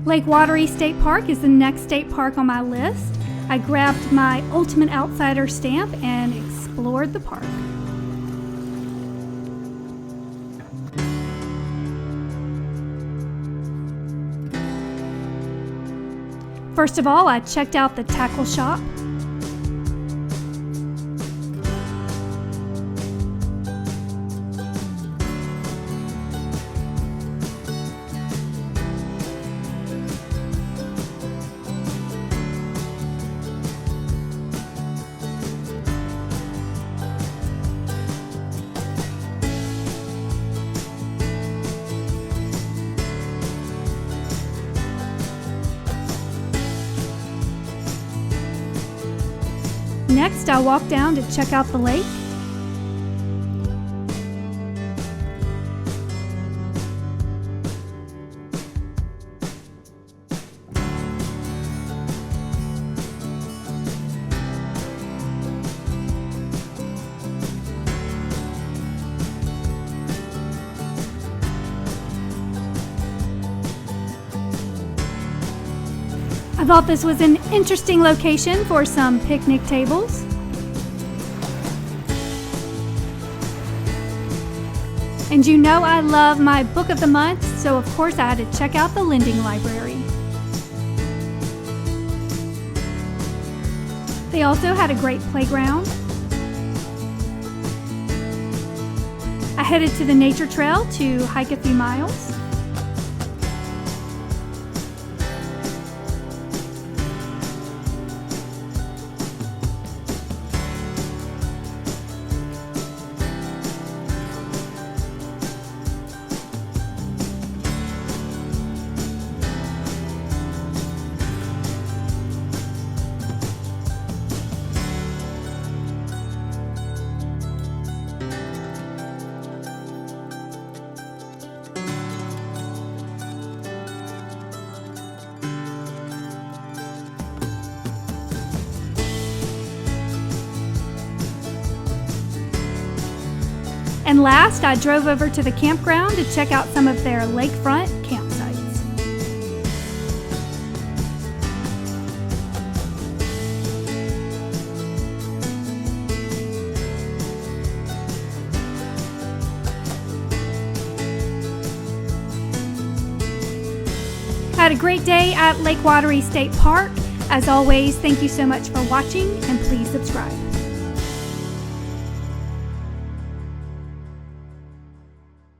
Lake Wateree State Park is the next state park on my list. I grabbed my Ultimate Outsider stamp and explored the park. First of all, I checked out the tackle shop. Next, I walked down to check out the lake. I thought this was an interesting location for some picnic tables. And you know I love my book of the month, so of course I had to check out the lending library. They also had a great playground. I headed to the nature trail to hike a few miles. And last, I drove over to the campground to check out some of their lakefront campsites. I had a great day at Lake Wateree State Park. As always, thank you so much for watching, and please subscribe.